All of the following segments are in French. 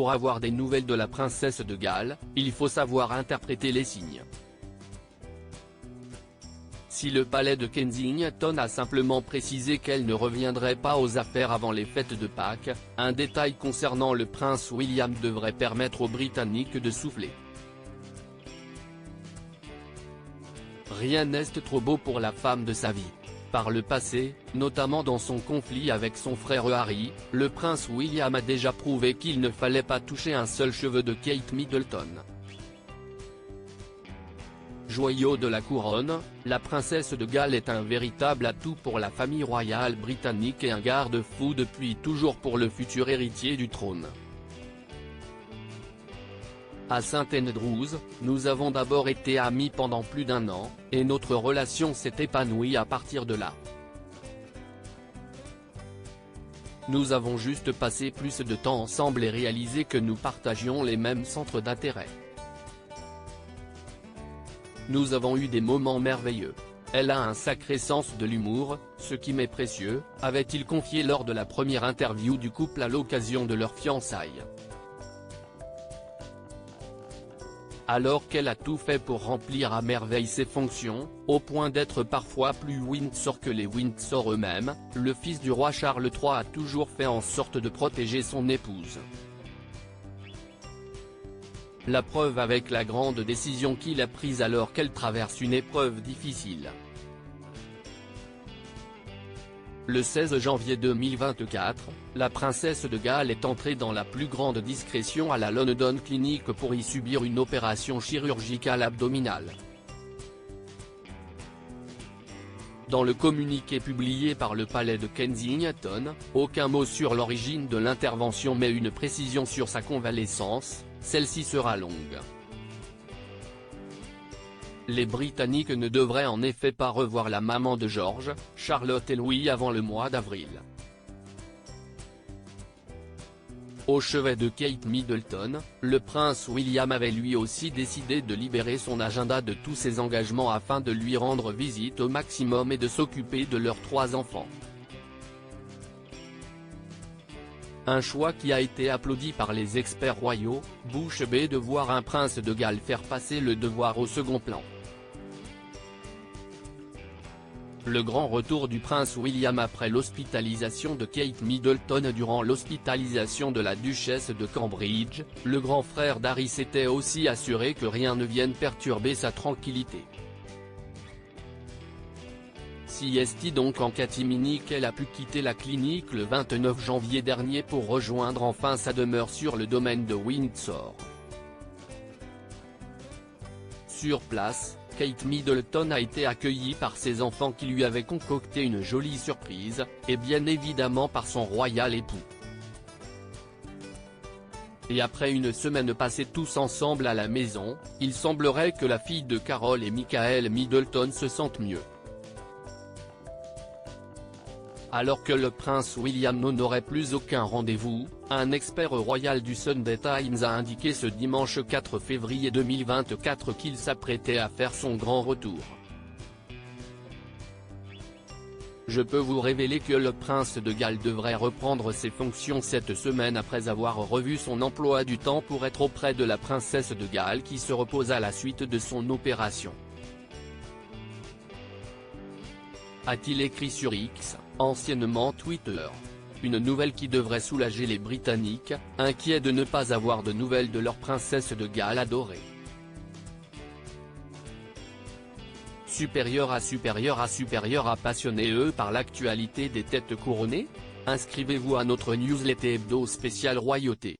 pour avoir des nouvelles de la princesse de Galles, il faut savoir interpréter les signes. Si le palais de Kensington a simplement précisé qu'elle ne reviendrait pas aux affaires avant les fêtes de Pâques, un détail concernant le prince William devrait permettre aux Britanniques de souffler. Rien n'est trop beau pour la femme de sa vie. Par le passé, notamment dans son conflit avec son frère Harry, le prince William a déjà prouvé qu'il ne fallait pas toucher un seul cheveu de Kate Middleton. Joyau de la couronne, la princesse de Galles est un véritable atout pour la famille royale britannique et un garde-fou depuis toujours pour le futur héritier du trône. À St Andrews, nous avons d'abord été amis pendant plus d'1 an, et notre relation s'est épanouie à partir de là. Nous avons juste passé plus de temps ensemble et réalisé que nous partagions les mêmes centres d'intérêt. Nous avons eu des moments merveilleux. Elle a un sacré sens de l'humour, ce qui m'est précieux, avait-il confié lors de la première interview du couple à l'occasion de leur fiançailles. Alors qu'elle a tout fait pour remplir à merveille ses fonctions, au point d'être parfois plus Windsor que les Windsor eux-mêmes, le fils du roi Charles III a toujours fait en sorte de protéger son épouse. La preuve avec la grande décision qu'il a prise alors qu'elle traverse une épreuve difficile. Le 16 janvier 2024, la princesse de Galles est entrée dans la plus grande discrétion à la London Clinic pour y subir une opération chirurgicale abdominale. Dans le communiqué publié par le palais de Kensington, aucun mot sur l'origine de l'intervention mais une précision sur sa convalescence, celle-ci sera longue. Les Britanniques ne devraient en effet pas revoir la maman de George, Charlotte et Louis avant le mois d'avril. Au chevet de Kate Middleton, le prince William avait lui aussi décidé de libérer son agenda de tous ses engagements afin de lui rendre visite au maximum et de s'occuper de leurs 3 enfants. Un choix qui a été applaudi par les experts royaux, bouche bée de voir un prince de Galles faire passer le devoir au second plan. Le grand retour du prince William après l'hospitalisation de Kate Middleton. Durant l'hospitalisation de la duchesse de Cambridge, le grand frère d'Harry s'était aussi assuré que rien ne vienne perturber sa tranquillité. Si est donc en catimini qu'elle a pu quitter la clinique le 29 janvier dernier pour rejoindre enfin sa demeure sur le domaine de Windsor. Sur place, Kate Middleton a été accueillie par ses enfants qui lui avaient concocté une jolie surprise, et bien évidemment par son royal époux. Et après une semaine passée tous ensemble à la maison, il semblerait que la fille de Carol et Michael Middleton se sentent mieux. Alors que le prince William n'aurait plus aucun rendez-vous, un expert royal du Sunday Times a indiqué ce dimanche 4 février 2024 qu'il s'apprêtait à faire son grand retour. Je peux vous révéler que le prince de Galles devrait reprendre ses fonctions cette semaine après avoir revu son emploi du temps pour être auprès de la princesse de Galles qui se repose à la suite de son opération. A-t-il écrit sur X, anciennement Twitter. Une nouvelle qui devrait soulager les Britanniques, inquiets de ne pas avoir de nouvelles de leur princesse de Galles adorée. Supérieur à passionnez-vous par l'actualité des têtes couronnées? Inscrivez-vous à notre newsletter hebdo spécial royauté.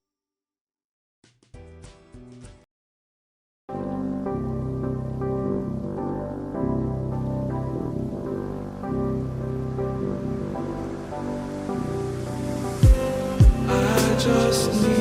Just need